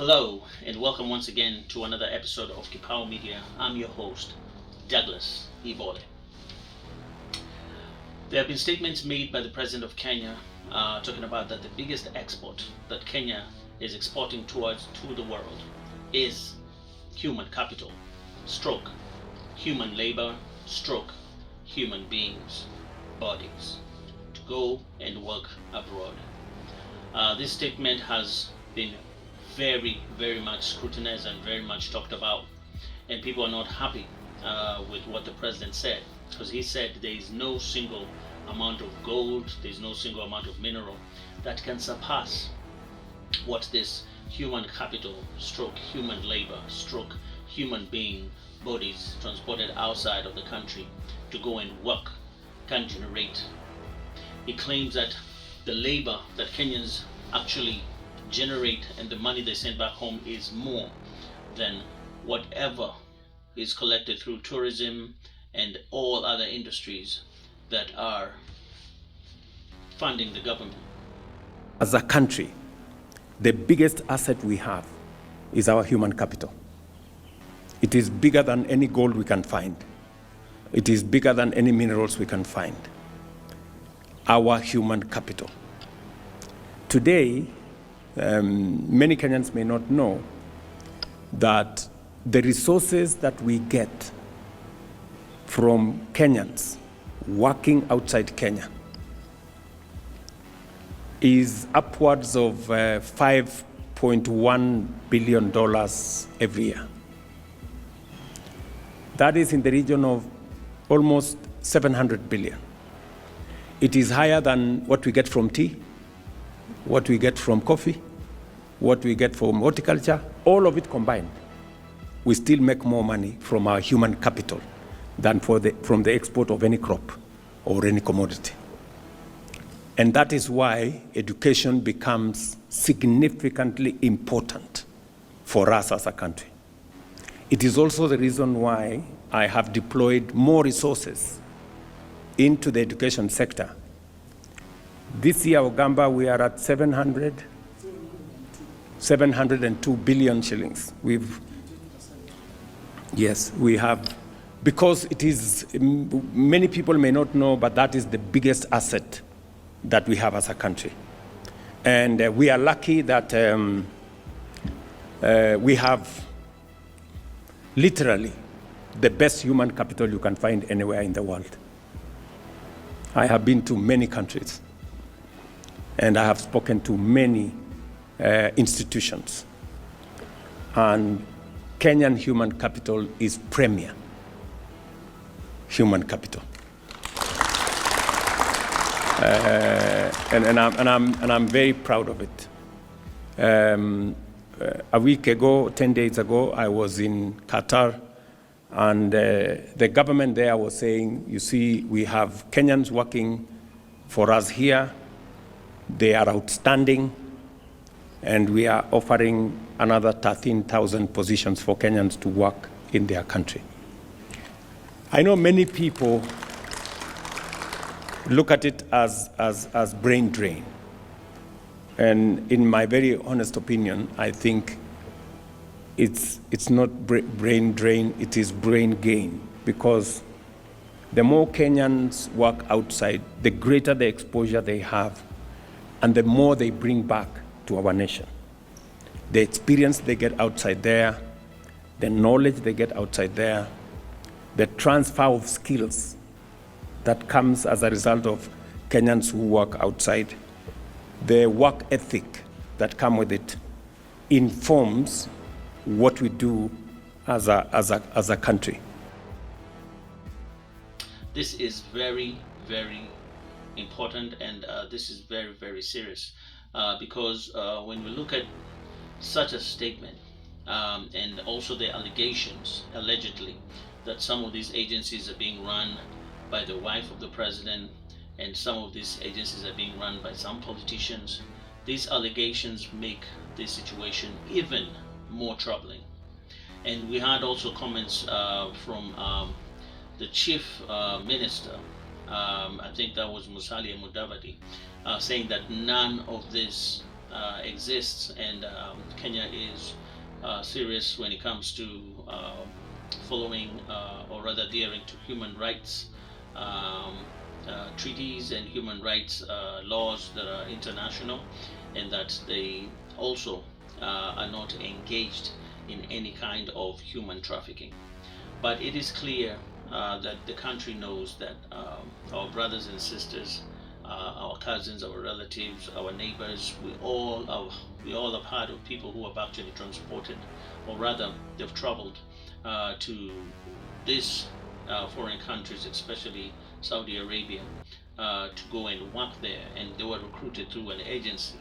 Hello, and welcome once again to another episode of Kipao Media. I'm your host, Douglas Ivole. There have been statements made by the President of Kenya talking about that the biggest export that Kenya is exporting to the world is human capital, stroke, human labor, stroke, human beings, bodies, to go and work abroad. This statement has been very much scrutinized and very much talked about, and people are not happy with what the president said, because he said there is no single amount of gold, there is no single amount of mineral that can surpass what this human capital stroke human labor stroke human being bodies transported outside of the country to go and work can generate. He claims that the labor that Kenyans actually generate and the money they send back home is more than whatever is collected through tourism and all other industries that are funding the government. As a country, the biggest asset we have is our human capital. It is bigger than any gold we can find. It is bigger than any minerals we can find. Our human capital. Today, many Kenyans may not know that the resources that we get from Kenyans working outside Kenya is upwards of $5.1 billion every year. That is in the region of almost 700 billion. It is higher than what we get from tea, what we get from coffee, what we get from horticulture, all of it combined. We still make more money from our human capital than from the export of any crop or any commodity. And that is why education becomes significantly important for us as a country. It is also the reason why I have deployed more resources into the education sector. This year, Ogamba, we are at 702 billion shillings. We have, because it is, many people may not know, but that is the biggest asset that we have as a country. And we are lucky that we have literally the best human capital you can find anywhere in the world. I have been to many countries, and I have spoken to many institutions. And Kenyan human capital is premier human capital. And I'm very proud of it. A week ago, 10 days ago, I was in Qatar, and the government there was saying, you see, we have Kenyans working for us here. They are outstanding, and we are offering another 13,000 positions for Kenyans to work in their country. I know many people look at it as brain drain. And in my very honest opinion, I think it's not brain drain, it is brain gain. Because the more Kenyans work outside, the greater the exposure they have, and the more they bring back to our nation. The experience they get outside there, the knowledge they get outside there, the transfer of skills that comes as a result of Kenyans who work outside, the work ethic that comes with it informs what we do as a country. This is very important, and this is very serious, because when we look at such a statement and also the allegations, allegedly, that some of these agencies are being run by the wife of the president, and some of these agencies are being run by some politicians, these allegations make this situation even more troubling. And we had also comments from the chief minister, I think that was Musalia Mudavadi, saying that none of this exists, and Kenya is serious when it comes to following or rather adhering to human rights um, treaties and human rights laws that are international, and that they also are not engaged in any kind of human trafficking. But it is clear that the country knows that our brothers and sisters, our cousins, our relatives, our neighbors, we all have heard of people who have actually transported, or rather, they've traveled to these foreign countries, especially Saudi Arabia, to go and work there, and they were recruited through an agency.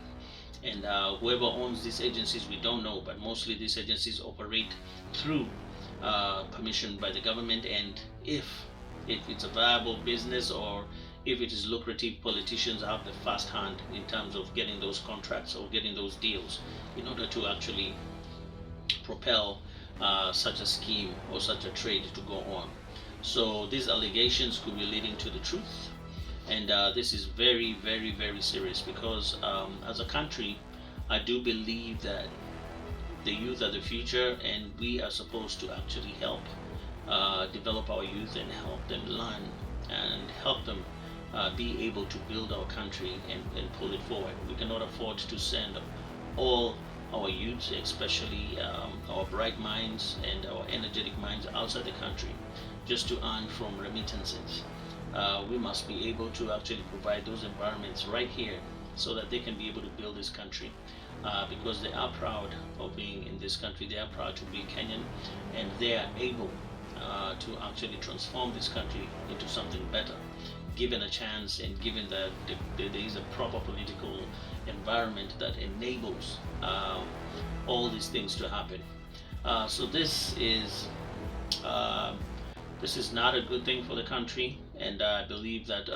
And whoever owns these agencies, we don't know, but mostly these agencies operate through permission by the government. And if it's a viable business, or if it is lucrative, politicians have the first hand in terms of getting those contracts or getting those deals in order to actually propel such a scheme or such a trade to go on. So these allegations could be leading to the truth, and this is very, very, very serious, because as a country, I do believe that the youth are the future, and we are supposed to actually help develop our youth and help them learn and help them be able to build our country and pull it forward. We cannot afford to send all our youths, especially our bright minds and our energetic minds, outside the country just to earn from remittances. We must be able to actually provide those environments right here so that they can be able to build this country, because they are proud of being in this country, they are proud to be Kenyan, and they are able to actually transform this country into something better, given a chance and given that there is a proper political environment that enables all these things to happen. So this is not a good thing for the country, and I believe that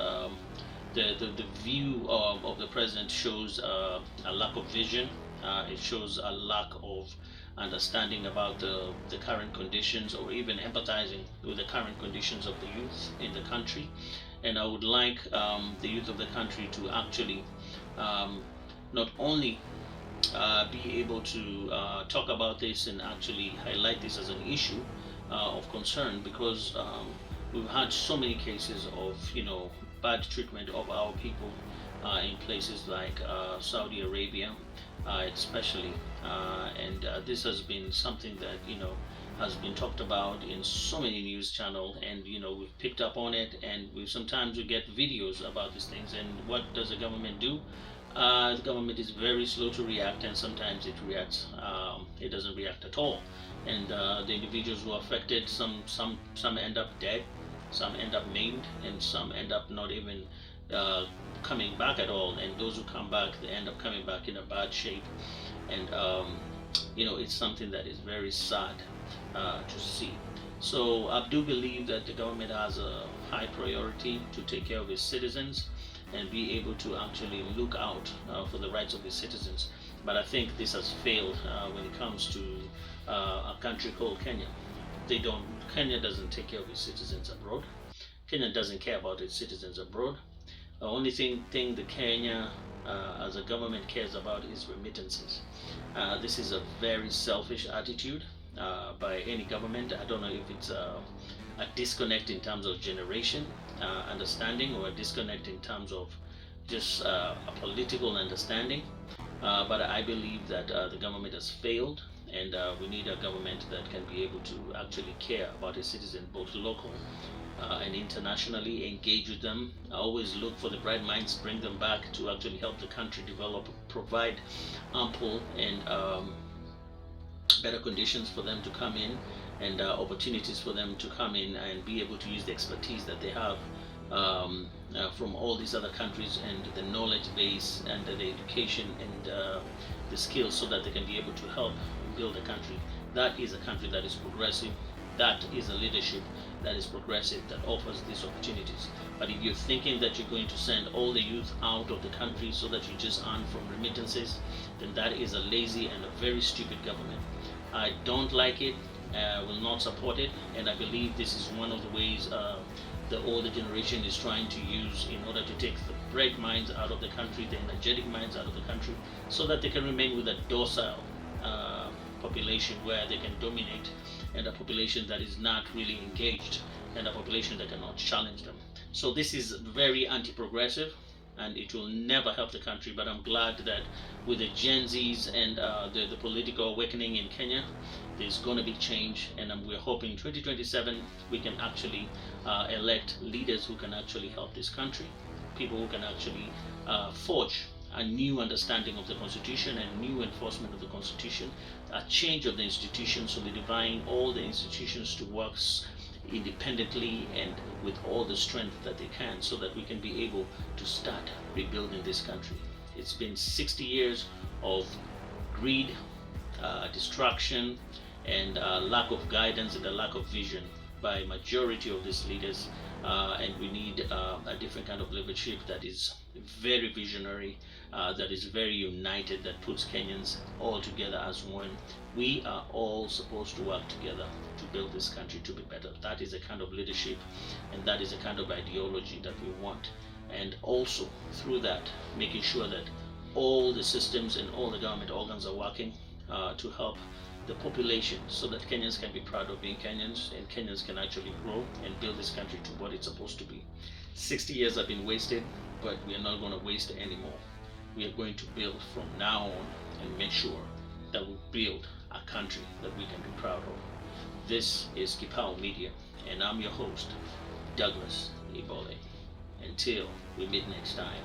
the view of the president shows a lack of vision. It shows a lack of understanding about the current conditions, or even empathizing with the current conditions of the youth in the country. And I would like the youth of the country to actually not only be able to talk about this and actually highlight this as an issue of concern, because we've had so many cases of bad treatment of our people in places like Saudi Arabia, especially, and this has been something that has been talked about in so many news channels, and we've picked up on it, and sometimes we get videos about these things. And what does the government do? The government is very slow to react, and sometimes it reacts, it doesn't react at all, and the individuals who are affected, some end up dead, some end up maimed, and some end up not even coming back at all. And those who come back, they end up coming back in a bad shape, and it's something that is very sad to see. So I do believe that the government has a high priority to take care of its citizens and be able to actually look out for the rights of its citizens. But I think this has failed when it comes to a country called Kenya. Kenya doesn't take care of its citizens abroad. Kenya doesn't care about its citizens abroad. The only thing the Kenya as a government cares about is remittances. This is a very selfish attitude by any government. I don't know if it's a disconnect in terms of generation understanding, or a disconnect in terms of just a political understanding, but I believe that the government has failed, and we need a government that can be able to actually care about its citizens, both local and internationally, engage with them, always look for the bright minds, bring them back to actually help the country develop, provide ample and better conditions for them to come in, and opportunities for them to come in and be able to use the expertise that they have from all these other countries, and the knowledge base and the education and the skills, so that they can be able to help build a country. That is a country that is progressive. That is a leadership that is progressive, that offers these opportunities. But if you're thinking that you're going to send all the youth out of the country so that you just earn from remittances, then that is a lazy and a very stupid government. I don't like it. will not support it, and I believe this is one of the ways the older generation is trying to use in order to take the bright minds out of the country, the energetic minds out of the country, so that they can remain with a docile population where they can dominate, and a population that is not really engaged, and a population that cannot challenge them. So this is very anti-progressive, and it will never help the country. But I'm glad that with the Gen Zs and the political awakening in Kenya, there's going to be change, and we're hoping 2027 we can actually elect leaders who can actually help this country, people who can actually forge a new understanding of the Constitution and new enforcement of the Constitution, a change of the institutions, solidifying all the institutions to work independently and with all the strength that they can, so that we can be able to start rebuilding this country. It's been 60 years of greed, destruction, and lack of guidance and a lack of vision by majority of these leaders, and we need a different kind of leadership that is very visionary, that is very united, that puts Kenyans all together as one. We are all supposed to work together to build this country to be better. That is the kind of leadership, and that is the kind of ideology that we want. And also through that, making sure that all the systems and all the government organs are working to help the population, so that Kenyans can be proud of being Kenyans, and Kenyans can actually grow and build this country to what it's supposed to be. 60 years have been wasted, but we are not going to waste anymore. We are going to build from now on and make sure that we build a country that we can be proud of. This is Kipao Media, and I'm your host, Douglas Ibole. Until we meet next time.